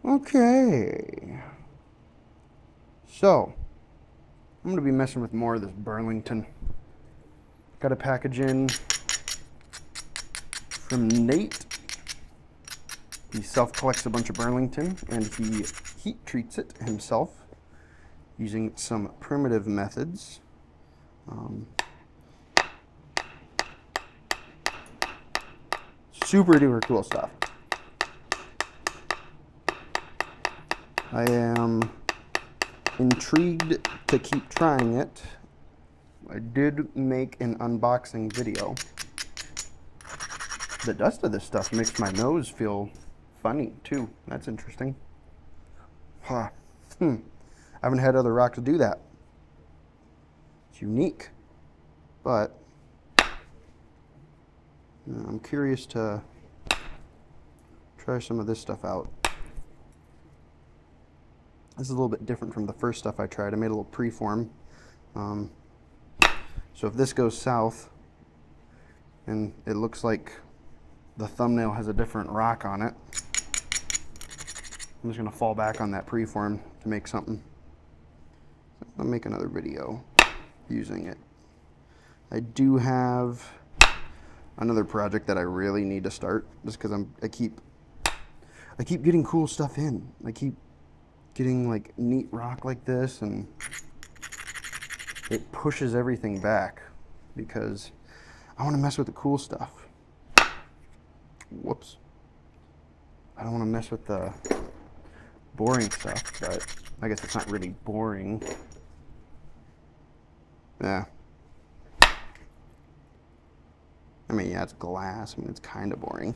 Okay. So, I'm going to be messing with more of this Burlington. Got a package in from Nate. He self-collects a bunch of Burlington, and he heat treats it himself using some primitive methods. Super duper cool stuff. I am intrigued to keep trying it. I did make an unboxing video. The dust of this stuff makes my nose feel funny too. That's interesting. Huh. I haven't had other rocks do that. It's unique. But I'm curious to try some of this stuff out. This is a little bit different from the first stuff I tried. I made a little preform. So if this goes south and it looks like the thumbnail has a different rock on it, I'm just going to fall back on that preform to make something. I'll make another video using it. I do have another project that I really need to start, just because I keep getting cool stuff in. I keep getting like neat rock like this, and it pushes everything back because I want to mess with the cool stuff. Whoops. I don't want to mess with the boring stuff, but I guess it's not really boring. Yeah. I mean, yeah, it's glass. I mean, it's kind of boring,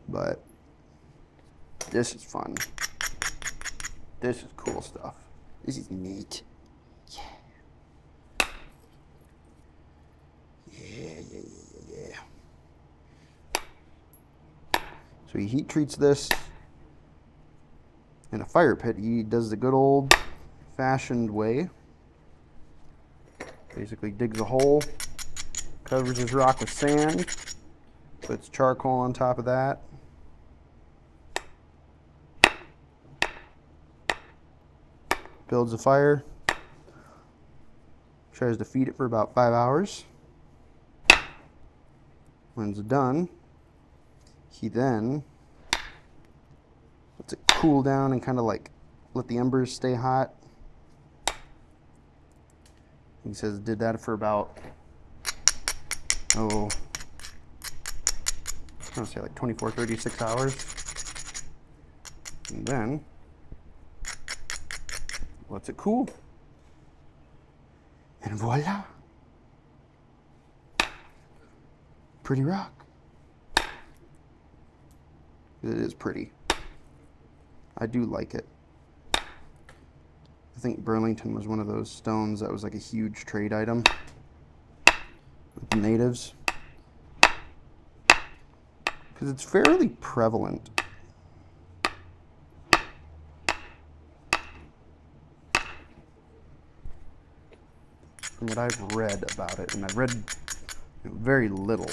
but this is fun. This is cool stuff. This is neat. Yeah. Yeah. So he heat treats this in a fire pit. He does the good old fashioned way. Basically digs a hole, covers his rock with sand, puts charcoal on top of that. Builds a fire, tries to feed it for about 5 hours. When it's done, he then lets it cool down and kind of like let the embers stay hot. He says did that for about, I want to say like 24, 36 hours. And then lets it cool. And voila. Pretty rock. It is pretty. I do like it. I think Burlington was one of those stones that was like a huge trade item with the natives, because it's fairly prevalent. From what I've read about it, and I've read very little.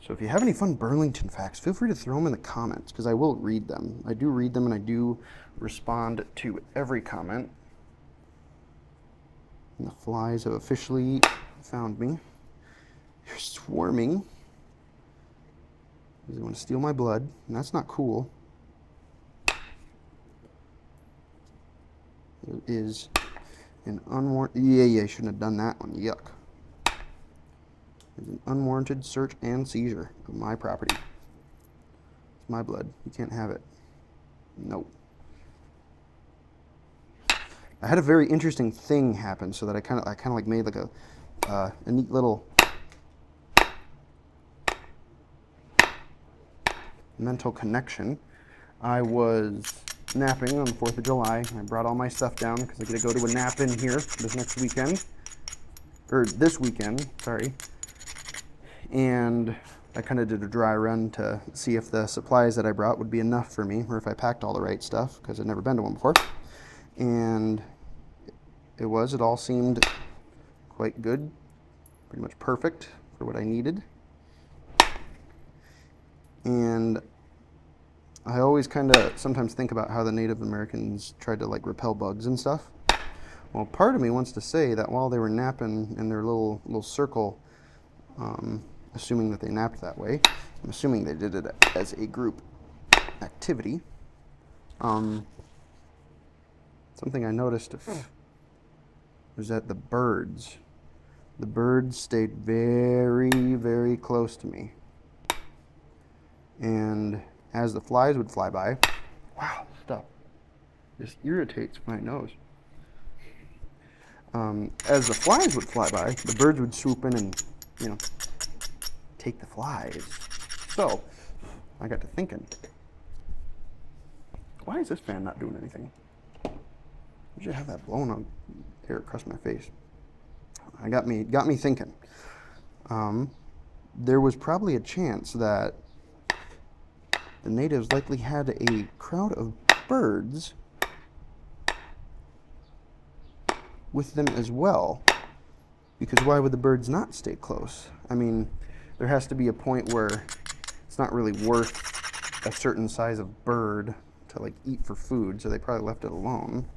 So if you have any fun Burlington facts, feel free to throw them in the comments, because I will read them. I do read them, and I do respond to every comment. And the flies have officially found me. They're swarming. They want to steal my blood, and that's not cool. It is an unwarranted... Yeah, I shouldn't have done that one. Yuck. It's an unwarranted search and seizure of my property. It's my blood. You can't have it. Nope. I had a very interesting thing happen, so that I kind of like made like a neat little mental connection. I was napping on the 4th of July. I brought all my stuff down because I get to go to a nap in here this next weekend, or this weekend, sorry. And I kind of did a dry run to see if the supplies that I brought would be enough for me, or if I packed all the right stuff, because I'd never been to one before. And it all seemed quite good, pretty much perfect for what I needed. And I always kind of sometimes think about how the Native Americans tried to like repel bugs and stuff. Well, part of me wants to say that while they were napping in their little circle, assuming that they napped that way, I'm assuming they did it as a group activity. Something I noticed was that the birds stayed very, very close to me. And as the flies would fly by, wow, stuff just irritates my nose. As the flies would fly by, the birds would swoop in and, you know, take the flies. So I got to thinking, why is this fan not doing anything? I should have that blowing on air across my face. It got me thinking. There was probably a chance that the natives likely had a crowd of birds with them as well, because why would the birds not stay close? I mean, there has to be a point where it's not really worth a certain size of bird to like eat for food, so they probably left it alone.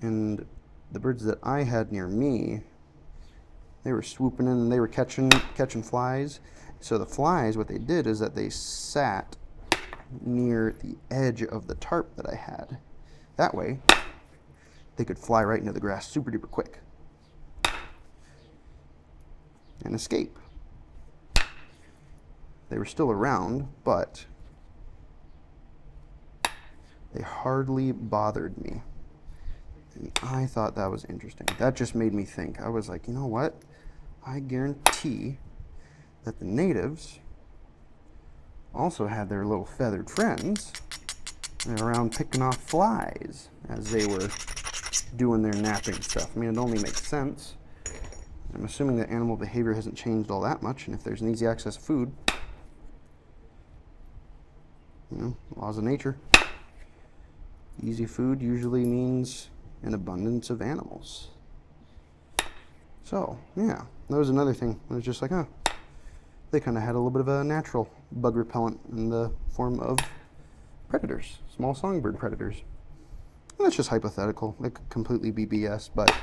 And the birds that I had near me, they were swooping in and they were catching flies. So the flies, what they did is that they sat near the edge of the tarp that I had. That way, they could fly right into the grass super duper quick and escape. They were still around, but they hardly bothered me. And I thought that was interesting. That just made me think. I was like, you know what? I guarantee that the natives also had their little feathered friends around picking off flies as they were doing their napping stuff. I mean, it only makes sense. I'm assuming that animal behavior hasn't changed all that much, and if there's an easy access to food, you know, laws of nature. Easy food usually means an abundance of animals. So, yeah, that was another thing. It was just like, oh, they kind of had a little bit of a natural bug repellent in the form of predators, small songbird predators. And that's just hypothetical. It could completely be BS, but I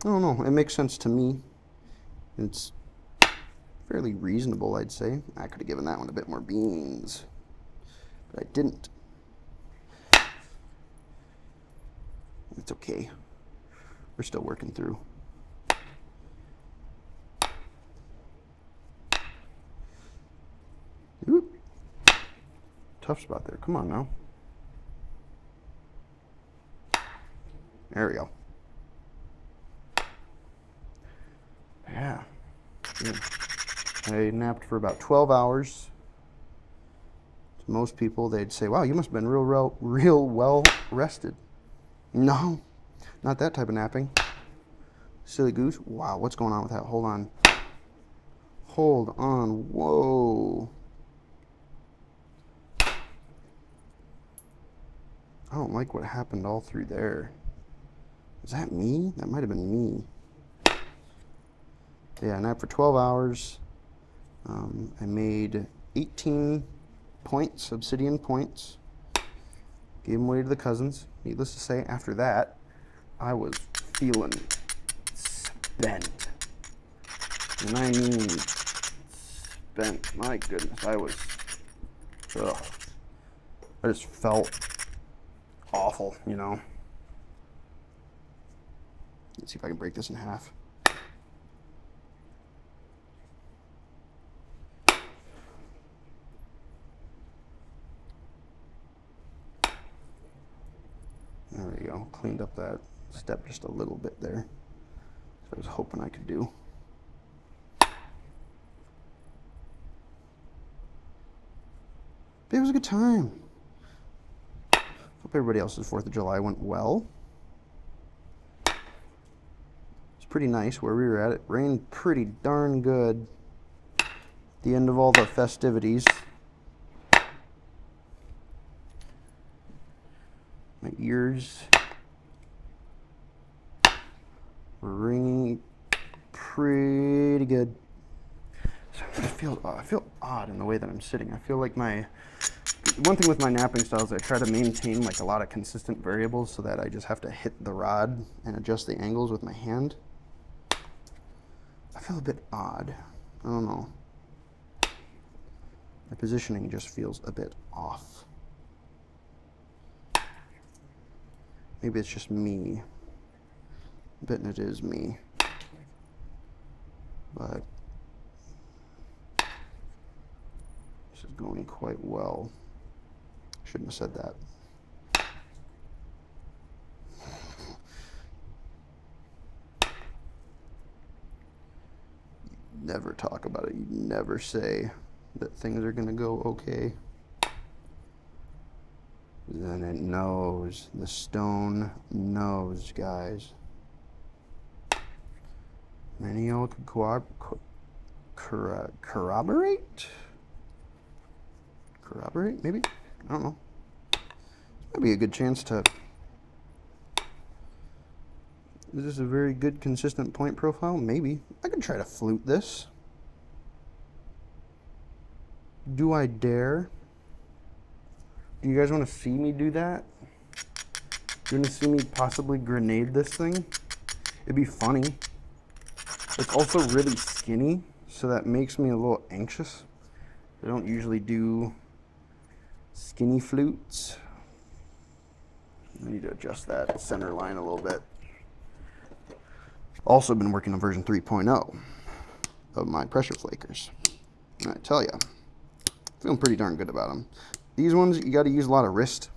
don't know. It makes sense to me. It's fairly reasonable, I'd say. I could have given that one a bit more beans, but I didn't. It's okay. We're still working through. Oop. Tough spot there. Come on now. There we go. Yeah. Good. I napped for about 12 hours. To most people, they'd say, wow, you must have been real well rested. No, not that type of napping. Silly goose. Wow, what's going on with that? Hold on. Hold on. Whoa. I don't like what happened all through there. Is that me? That might have been me. Yeah, I napped for 12 hours. I made 18 points, obsidian points. Gave them away to the cousins. Needless to say, after that, I was feeling spent. And I mean spent. My goodness, I was, ugh. I just felt awful, you know. Let's see if I can break this in half. There we go. Cleaned up that step just a little bit there. So I was hoping I could do. But it was a good time. Hope everybody else's 4th of July went well. It's pretty nice where we were at. It rained pretty darn good at the end of all the festivities. My ears were ringing pretty good. I feel odd in the way that I'm sitting. I feel like one thing with my napping style is I try to maintain like a lot of consistent variables so that I just have to hit the rod and adjust the angles with my hand. I feel a bit odd. I don't know. The positioning just feels a bit off. Maybe it's just me. I'm betting it is me. But this is going quite well. Shouldn't have said that. You never talk about it. You never say that things are going to go okay. Then it knows. The stone knows, guys. Many y'all could corroborate? Corroborate, maybe? I don't know. Might be a good chance to... Is this a very good, consistent point profile? Maybe. I could try to flute this. Do I dare? Do you guys want to see me do that? Do you want to see me possibly grenade this thing? It'd be funny. It's also really skinny, so that makes me a little anxious. I don't usually do skinny flutes. I need to adjust that center line a little bit. Also been working on version 3.0 of my pressure flakers. And I tell you, feeling pretty darn good about them. These ones, you got to use a lot of wrist.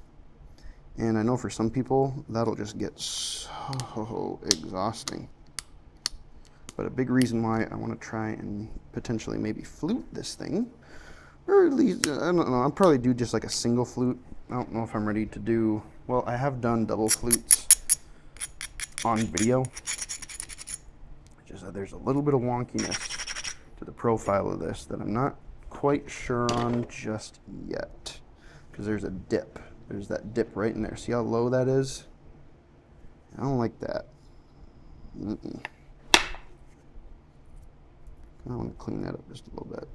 And I know for some people, that'll just get so exhausting. But a big reason why I want to try and potentially maybe flute this thing, or at least, I don't know, I'll probably do just like a single flute. I don't know if I'm ready to do, well, I have done double flutes on video. Just that there's a little bit of wonkiness to the profile of this that I'm not quite sure on just yet. Because there's a dip. There's that dip right in there. See how low that is? I don't like that. I want to clean that up just a little bit.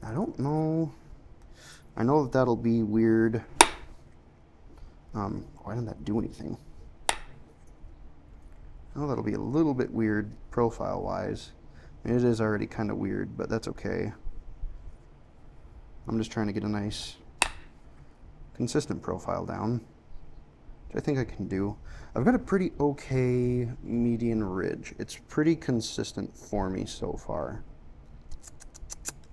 I don't know. I know that that'll be weird. Why didn't that do anything? I know that'll be a little bit weird profile-wise. It is already kind of weird, but that's okay. I'm just trying to get a nice, consistent profile down, which I think I can do. I've got a pretty okay median ridge. It's pretty consistent for me so far.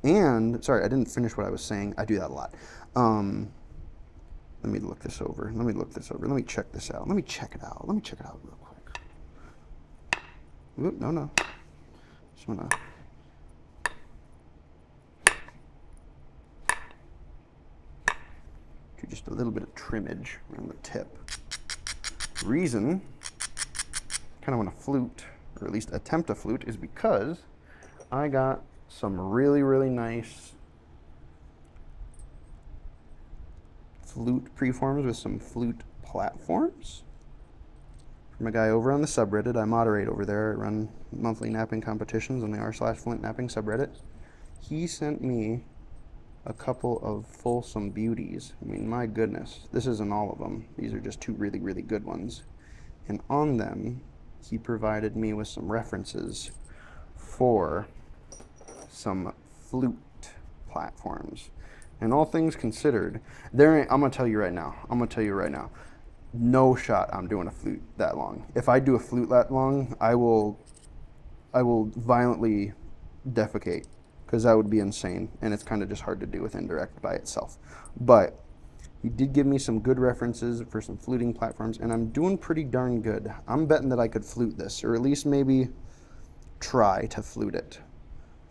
And, sorry, I didn't finish what I was saying. I do that a lot. Let me look this over. Let me look this over. Let me check this out. Let me check it out. Let me check it out real quick. Oop, no. Just wanna... do just a little bit of trimmage around the tip. Reason I kind of want to flute, or at least attempt to flute, is because I got some really, really nice flute preforms with some flute platforms from a guy over on the subreddit. I moderate over there. I run monthly napping competitions on the r/flintknapping subreddit. He sent me a couple of Folsom beauties. I mean, my goodness, this isn't all of them. These are just two really, really good ones. And on them, he provided me with some references for some flute platforms. And all things considered, I'm gonna tell you right now, no shot I'm doing a flute that long. If I do a flute that long, I will violently defecate, because that would be insane, and it's kind of just hard to do with indirect by itself. But he did give me some good references for some fluting platforms, and I'm doing pretty darn good. I'm betting that I could flute this, or at least maybe try to flute it.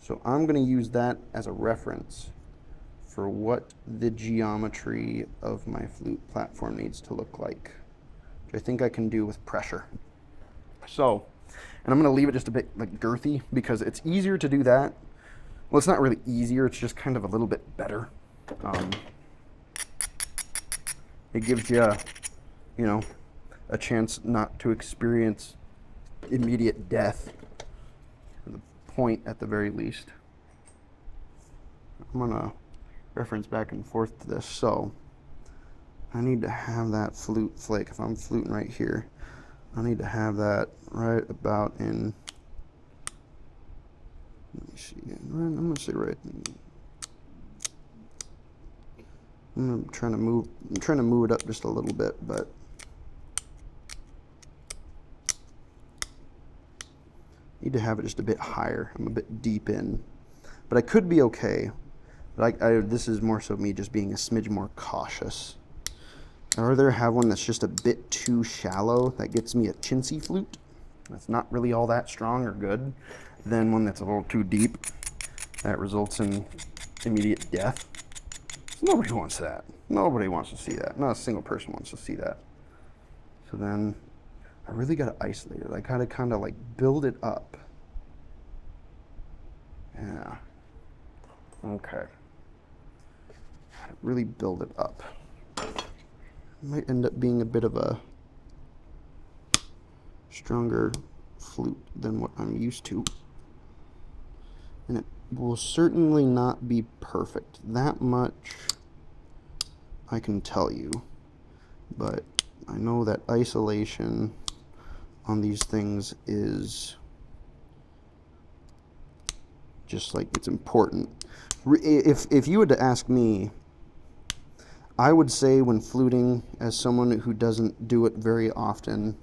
So I'm going to use that as a reference for what the geometry of my flute platform needs to look like, which I think I can do with pressure. So, and I'm going to leave it just a bit like girthy, because it's easier to do that. Well, it's not really easier, it's just kind of a little bit better. It gives you, you know, a chance not to experience immediate death. The point at the very least. I'm gonna reference back and forth to this. So I need to have that flute flake. If I'm fluting right here, I need to have that right about in, let me see, I'm gonna say right in, I'm trying to move it up just a little bit, but need to have it just a bit higher. I'm a bit deep in, but I could be okay. But this is more so me just being a smidge more cautious. I'd rather have one that's just a bit too shallow, that gets me a chintzy flute, that's not really all that strong or good, than one that's a little too deep, that results in immediate death. Nobody wants that. Nobody wants to see that. Not a single person wants to see that. So then I really got to isolate it. I gotta kind of like build it up. Yeah. Okay. Really build it up. Might end up being a bit of a stronger flute than what I'm used to. And it will certainly not be perfect. That much I can tell you. But I know that isolation on these things is just like, it's important. If you were to ask me, I would say when fluting, as someone who doesn't do it very often,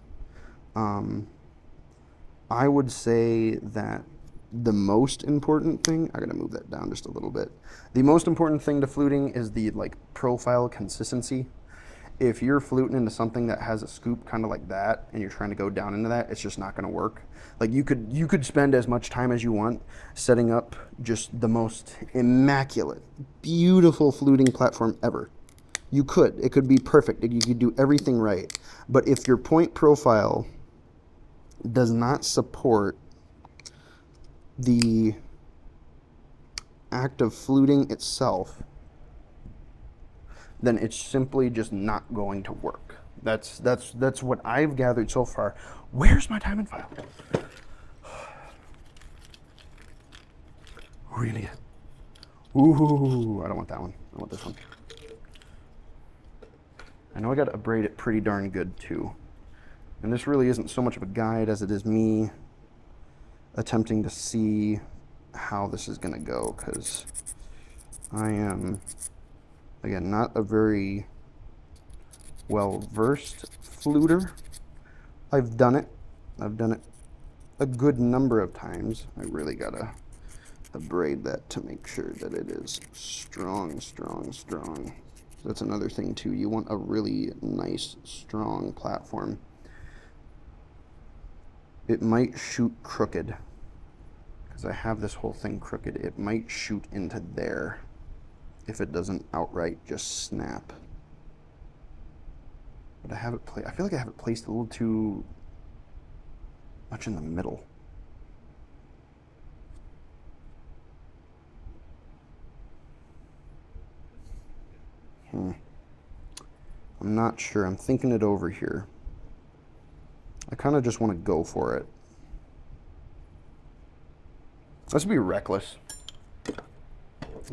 I would say that the most important thing, I gotta move that down just a little bit. The most important thing to fluting is the like profile consistency. If you're fluting into something that has a scoop kind of like that, and you're trying to go down into that, it's just not gonna work. Like you could spend as much time as you want setting up just the most immaculate, beautiful fluting platform ever. You could. It could be perfect. You could do everything right. But if your point profile does not support the act of fluting itself, then it's simply just not going to work. That's what I've gathered so far. Where's my diamond file? Really? Ooh, I don't want that one. I want this one. I know I got to abrade it pretty darn good too. And this really isn't so much of a guide as it is me attempting to see how this is going to go, because I am, again, not a very well-versed fluter. I've done it a good number of times. I really got to abrade that to make sure that it is strong, strong, strong. That's another thing too. You want a really nice, strong platform. It might shoot crooked, because I have this whole thing crooked. It might shoot into there if it doesn't outright just snap. But I have it I feel like I have it placed a little too much in the middle. I'm not sure. I'm thinking it over here. I kind of just want to go for it. Let's be reckless.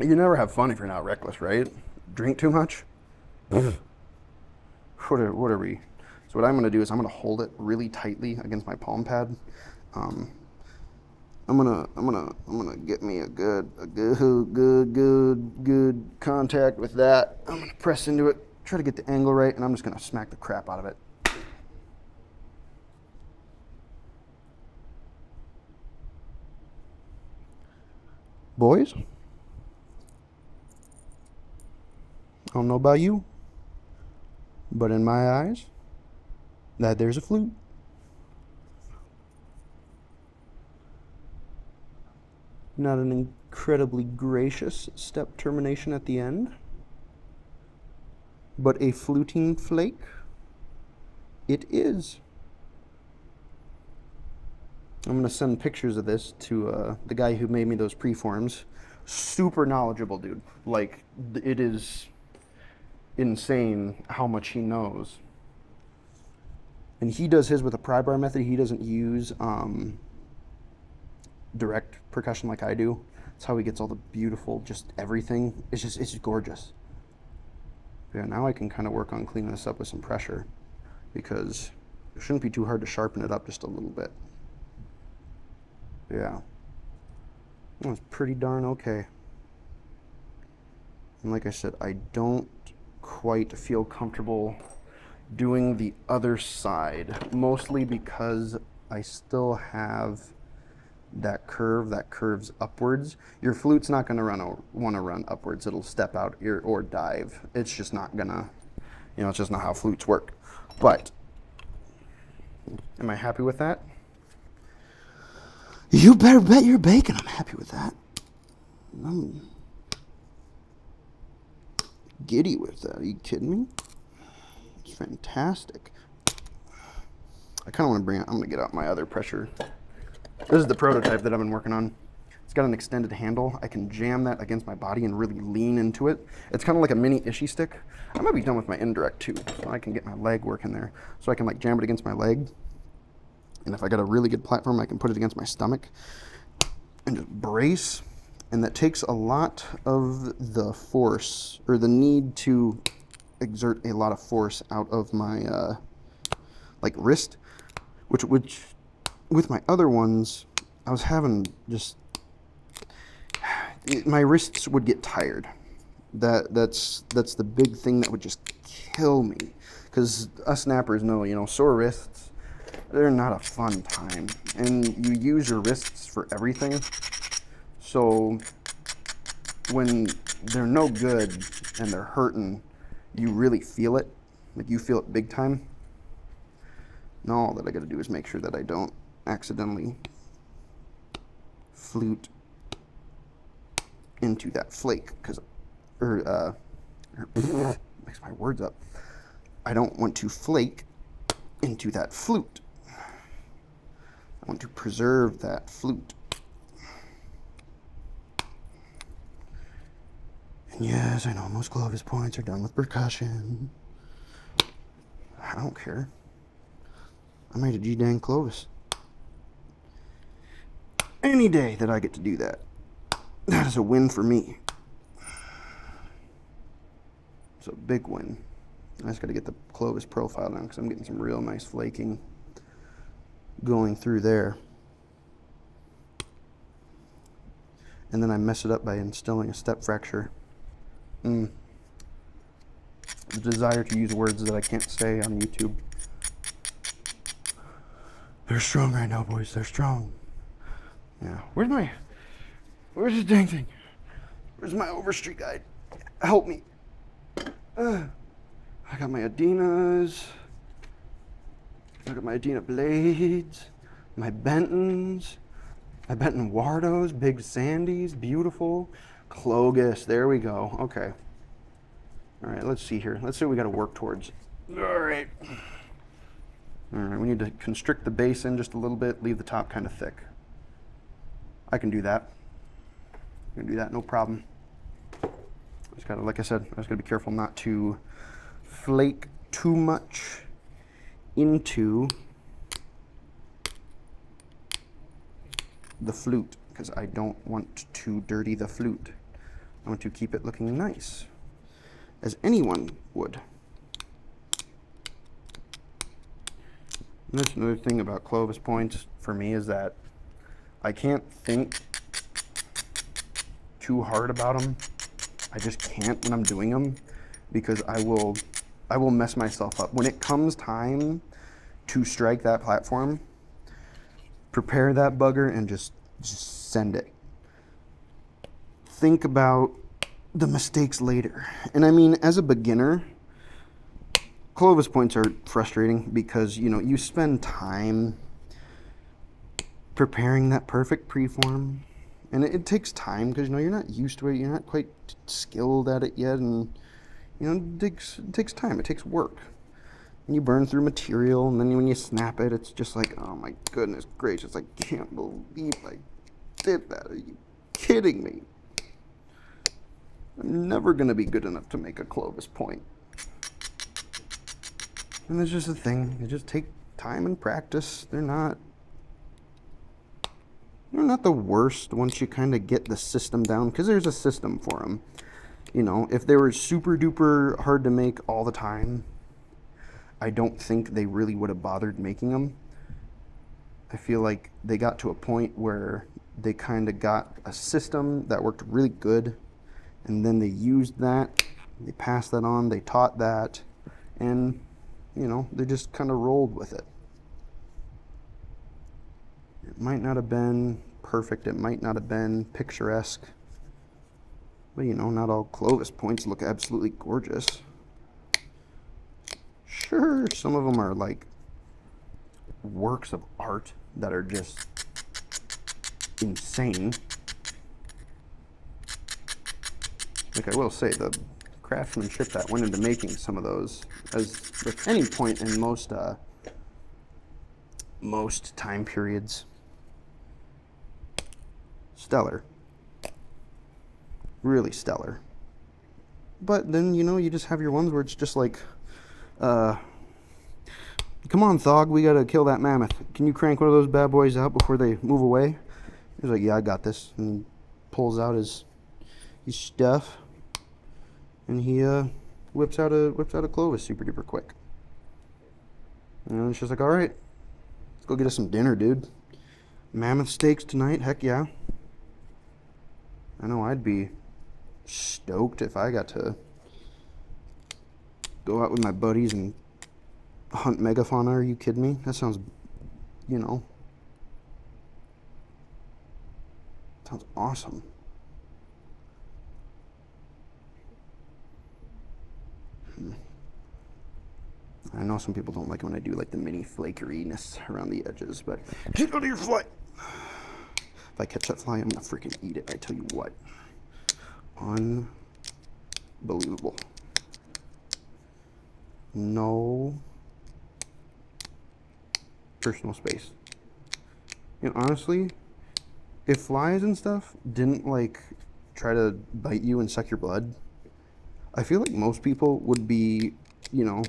You never have fun if you're not reckless, right? Drink too much? What are we? So what I'm going to do is I'm going to hold it really tightly against my palm pad. I'm gonna get me a good contact with that. I'm gonna press into it, try to get the angle right, and I'm just gonna smack the crap out of it. Boys, I don't know about you, but in my eyes, there's a flute. Not an incredibly gracious step termination at the end, but a fluting flake it is. I'm going to send pictures of this to the guy who made me those preforms. Super knowledgeable dude. Like, it is insane how much he knows. And he does his with a pry bar method. He doesn't use direct percussion like I do. That's how he gets all the beautiful, just everything. It's just gorgeous. Yeah, now I can kind of work on cleaning this up with some pressure, because it shouldn't be too hard to sharpen it up just a little bit. Yeah. That was pretty darn okay. And like I said, I don't quite feel comfortable doing the other side, mostly because I still have that curve that curves upwards. Your flute's not going to want to run upwards. It'll step out or dive. It's just not gonna, it's just not how flutes work. But am I happy with that? You better bet your bacon I'm happy with that. I'm giddy with that. Are you kidding me? It's fantastic. I kind of want to bring it, I'm going to get out my other pressure. This is the prototype that I've been working on. It's got an extended handle. I can jam that against my body and really lean into it. It's kind of like a mini Ishii stick. I might be done with my indirect too, so I can get my leg working there. So I can like jam it against my leg. And if I got a really good platform, I can put it against my stomach and just brace. And that takes a lot of the force, or the need to exert a lot of force out of my like wrist, which with my other ones, I was having just, my wrists would get tired. That's the big thing that would just kill me, because us snappers know, sore wrists, they're not a fun time, and you use your wrists for everything. So when they're no good and they're hurting, you really feel it. Like, you feel it big time. Now all that I gotta do is make sure that I don't accidentally flute into that flake, because makes my words up. I don't want to flake into that flute. I want to preserve that flute. And yes, I know most Clovis points are done with percussion. I don't care. I made a G-dang Clovis. Any day that I get to do that, that is a win for me. It's a big win. I just got to get the Clovis profile down, because I'm getting some real nice flaking going through there. And then I mess it up by instilling a step fracture. The desire to use words that I can't say on YouTube. They're strong right now, boys. They're strong. Yeah. Where's the dang thing? Where's my overstreet guide? Help me. I got my Adinas. I got my Adina blades. My Bentons. My Benton Wardos. Big Sandys. Beautiful. Clovis. There we go. Okay. All right, let's see here. Let's see what we got to work towards. All right. All right, we need to constrict the base in just a little bit, leave the top kind of thick. I can do that. I can do that, no problem. Just gotta, like I said, I just gotta be careful not to flake too much into the flute, because I don't want to dirty the flute. I want to keep it looking nice, as anyone would. And that's another thing about Clovis points for me, is that I can't think too hard about them. I just can't when I'm doing them, because I will mess myself up. When it comes time to strike that platform, prepare that bugger and just send it. Think about the mistakes later. And I mean, as a beginner, Clovis points are frustrating, because you spend time preparing that perfect preform, and it takes time, because you're not used to it, you're not quite skilled at it yet, and it takes time, it takes work, and you burn through material, and then when you snap it, it's just like, oh my goodness gracious, I can't believe I did that. Are you kidding me? I'm never gonna be good enough to make a Clovis point. And that's just a thing. They just take time and practice. They're not they're not the worst once you kind of get the system down, because there's a system for them. You know, if they were super duper hard to make all the time, I don't think they really would have bothered making them. I feel like they got to a point where they kind of got a system that worked really good, and then they used that, they passed that on, they taught that, and, you know, they just kind of rolled with it. It might not have been perfect, it might not have been picturesque, but, you know, not all Clovis points look absolutely gorgeous. Sure, some of them are like works of art that are just insane. Like, I will say, the craftsmanship that went into making some of those, as with any point in most time periods, stellar. Really stellar. But then, you know, you just have your ones where it's just like, come on, Thog, we gotta kill that mammoth. Can you crank one of those bad boys out before they move away? He's like, yeah, I got this. And he pulls out his stuff, and he whips out a Clovis super duper quick. And it's just like, all right, let's go get us some dinner, dude. Mammoth steaks tonight, heck yeah. I know I'd be stoked if I got to go out with my buddies and hunt megafauna. Are you kidding me? That sounds, you know, sounds awesome. I know some people don't like it when I do like the mini flakeriness around the edges, but get out of your fly. If I catch that fly, I'm gonna freaking eat it, I tell you what. Unbelievable. No personal space. You know, honestly, if flies and stuff didn't like try to bite you and suck your blood, I feel like most people would be, you know,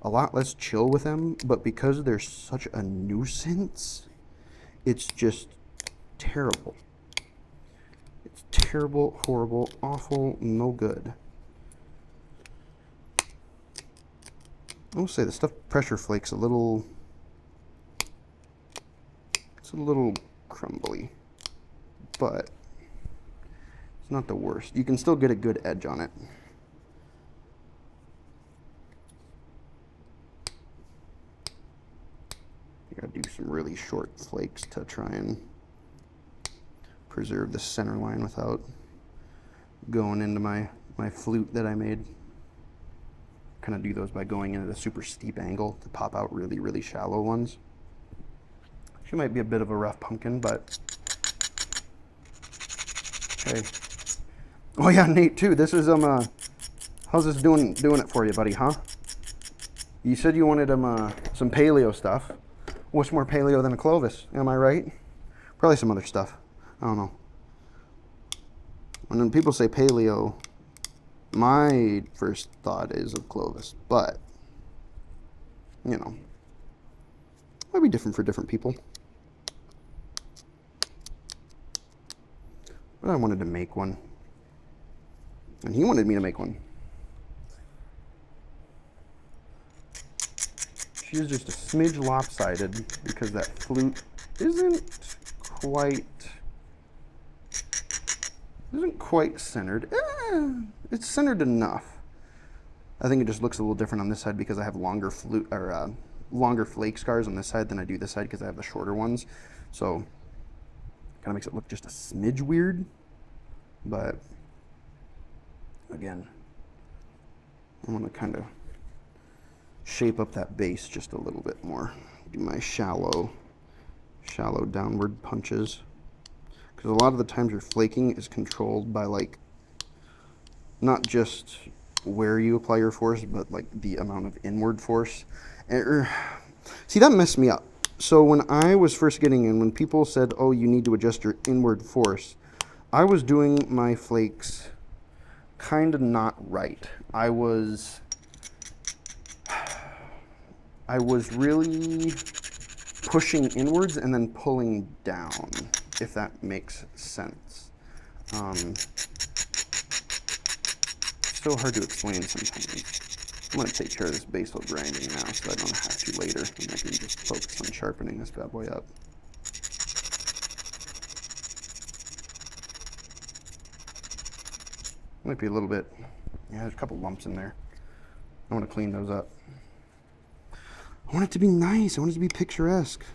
a lot less chill with them, but because they're such a nuisance, it's just terrible. It's terrible, horrible, awful, no good. I will say the stuffed pressure flake's a little, it's a little crumbly, but it's not the worst. You can still get a good edge on it. You gotta do some really short flakes to try and preserve the center line without going into my flute that I made. Kind of do those by going into the super steep angle to pop out really, really shallow ones. She might be a bit of a rough pumpkin, but hey. Oh yeah, Nate too. This is how's this doing it for you, buddy, huh? You said you wanted some paleo stuff. What's more paleo than a Clovis? Am I right? Probably some other stuff. I don't know. When people say paleo, my first thought is of Clovis, but, you know, might be different for different people. But I wanted to make one, and he wanted me to make one. She is just a smidge lopsided because that flute isn't quite centered. It's centered enough. I think it just looks a little different on this side because I have longer flute or longer flake scars on this side than I do this side because I have the shorter ones. So kind of makes it look just a smidge weird. But again, I want to kind of shape up that base just a little bit more. Do my shallow downward punches. Because a lot of the times your flaking is controlled by like, not just where you apply your force, but like the amount of inward force. See, that messed me up. So when I was first getting in, when people said, oh, you need to adjust your inward force, I was doing my flakes kind of not right. I was really pushing inwards and then pulling down. if that makes sense. So hard to explain sometimes. I'm going to take care of this basil grinding now so I don't have to later, and I can just focus on sharpening this bad boy up. Might be a little bit, yeah, there's a couple lumps in there. I want to clean those up. I want it to be nice. I want it to be picturesque.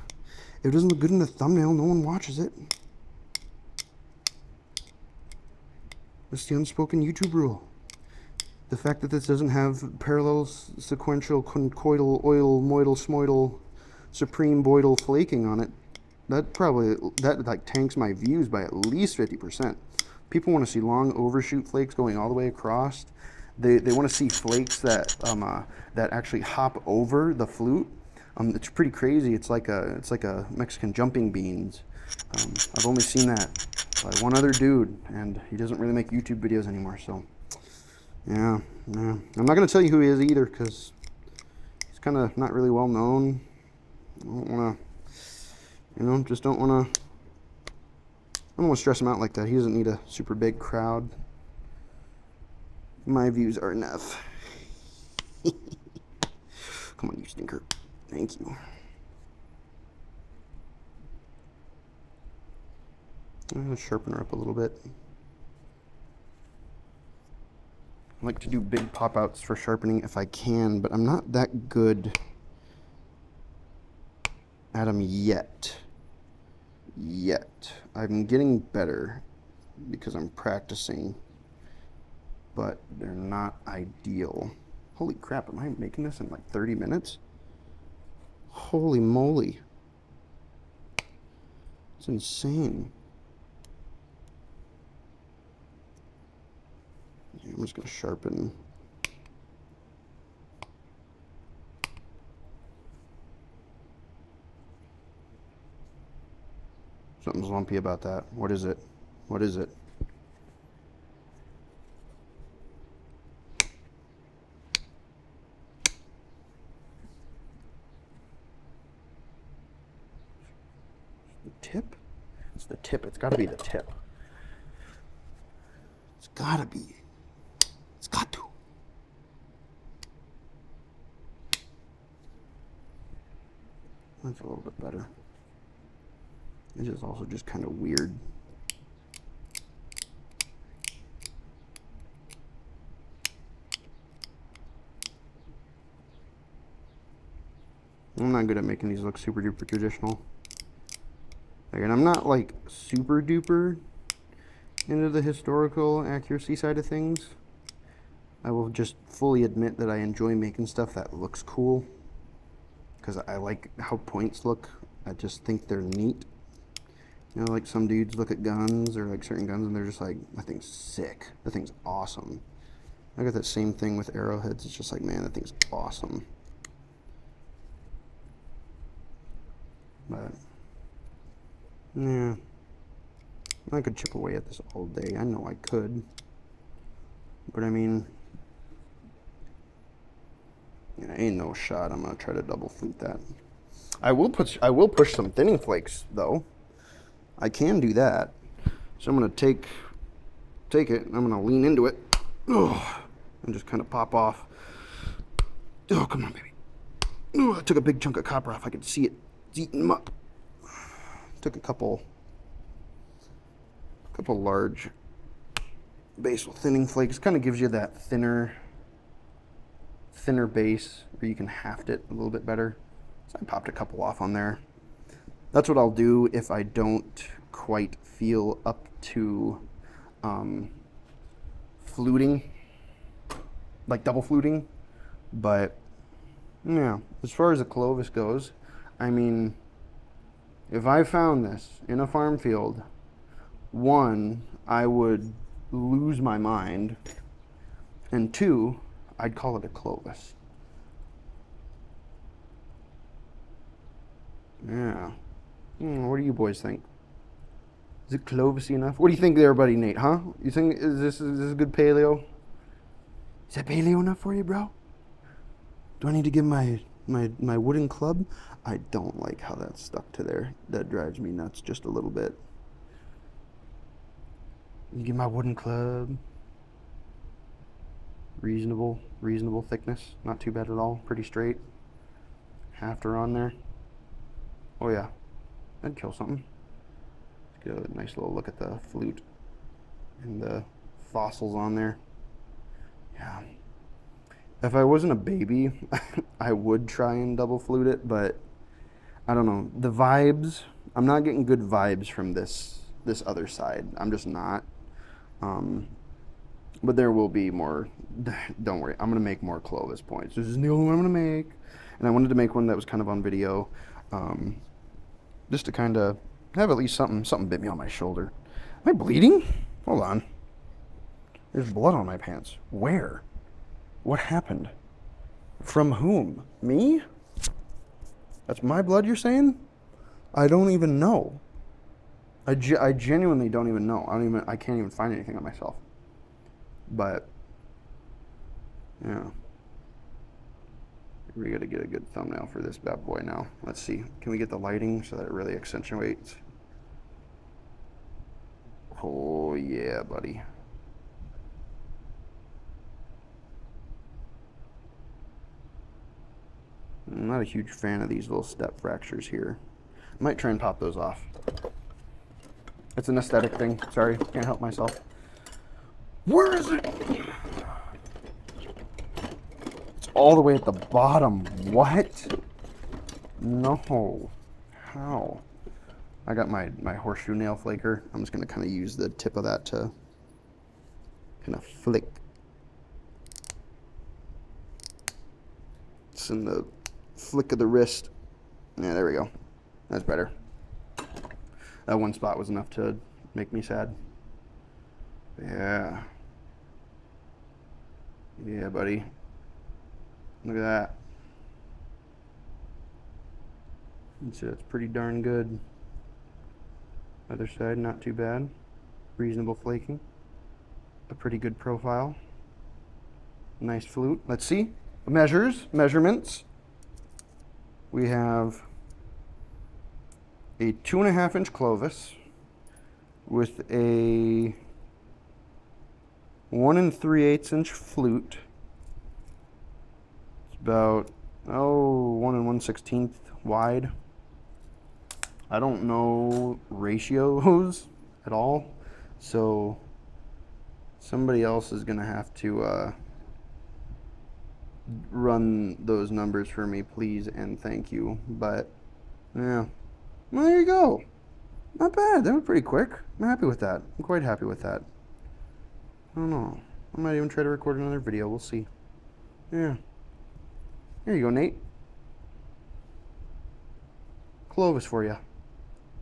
If it doesn't look good in the thumbnail, no one watches it. That's the unspoken YouTube rule. The fact that this doesn't have parallel, sequential, conchoidal, oil, moidal, smoidal, supreme boidal flaking on it, that like tanks my views by at least 50%. People want to see long overshoot flakes going all the way across. They want to see flakes that that actually hop over the flute. It's pretty crazy. It's like a Mexican jumping beans. I've only seen that by one other dude, and he doesn't really make YouTube videos anymore. So yeah. I'm not gonna tell you who he is either, because he's kind of not really well known. I don't want to, just don't want to. I don't want to stress him out like that. He doesn't need a super big crowd. My views are enough. Come on, you stinker. Thank you. I'm going to sharpen her up a little bit. I like to do big pop-outs for sharpening if I can, but I'm not that good at them yet. I'm getting better because I'm practicing, but they're not ideal. Holy crap, am I making this in like 30 minutes? Holy moly. It's insane. I'm just going to sharpen. Something's lumpy about that. What is it? What is it? The tip? It's the tip. It's got to be the tip. It's got to be. It's got to. That's a little bit better. It is also just kind of weird. I'm not good at making these look super duper traditional. And I'm not like super duper into the historical accuracy side of things. I will just fully admit that I enjoy making stuff that looks cool, because I like how points look. I just think they're neat. You know, like some dudes look at guns or like certain guns and they're just like, that thing's sick. That thing's awesome. I got that same thing with arrowheads. It's just like, man, that thing's awesome. But yeah, I could chip away at this all day. I know I could. But I mean, yeah, ain't no shot I'm gonna try to double flute that. I will push some thinning flakes though. I can do that. So I'm gonna take it and I'm gonna lean into it. Oh, and just kind of pop off. Oh, come on, baby. Oh, I took a big chunk of copper off. I could see it. It's eating them up. Took a couple large basil thinning flakes. Kind of gives you that thinner base where you can haft it a little bit better. So I popped a couple off on there. That's what I'll do if I don't quite feel up to fluting, like double fluting. But yeah, as far as the Clovis goes, I mean, if I found this in a farm field, one, I would lose my mind, and two, I'd call it a Clovis. Yeah. What do you boys think? Is it Clovis-y enough? What do you think there, buddy Nate, huh? You think is this a good paleo? Is that paleo enough for you, bro? Do I need to give my wooden club? I don't like how that's stuck to there. That drives me nuts just a little bit. You get my wooden club. Reasonable thickness. Not too bad at all. Pretty straight. Hafter on there. Oh yeah, that'd kill something. Let's get a nice little look at the flute and the fossils on there. Yeah. If I wasn't a baby, I would try and double flute it, but I don't know. The vibes, I'm not getting good vibes from this other side. I'm just not. But there will be more. Don't worry, I'm gonna make more Clovis points. This is the only one I'm gonna make, and I wanted to make one that was kind of on video, just to kind of have at least something. Something bit me on my shoulder. Am I bleeding? Hold on. There's blood on my pants. Where? What happened? From whom? Me? That's my blood, you're saying? I don't even know. I genuinely don't even know. I can't even find anything on myself. But yeah, we gotta get a good thumbnail for this bad boy now. Let's see. Can we get the lighting so that it really accentuates? Oh yeah, buddy. I'm not a huge fan of these little step fractures here. I might try and pop those off. It's an aesthetic thing. Sorry, can't help myself. Where is it? It's all the way at the bottom. What? No. How? I got my horseshoe nail flaker. I'm just going to kind of use the tip of that to kind of flick. It's in the flick of the wrist. Yeah, there we go. That's better. That one spot was enough to make me sad. Yeah. Yeah, buddy. Look at that. It's pretty darn good. Other side, not too bad. Reasonable flaking. A pretty good profile. Nice flute. Let's see. Measurements. We have a 2.5 inch Clovis with a 1 3/8 inch flute. It's about 1 1/16 wide. I don't know ratios at all, so somebody else is gonna have to run those numbers for me, please and thank you. But yeah, well, there you go. Not bad. That went pretty quick. I'm happy with that. I'm quite happy with that. I don't know. I might even try to record another video. We'll see. Yeah. Here you go, Nate. Clovis for you.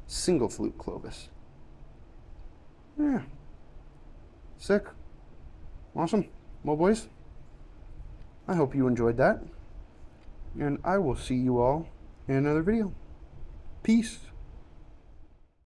Single flute Clovis. Yeah. Sick. Awesome. Well, boys, I hope you enjoyed that. And I will see you all in another video. Peace.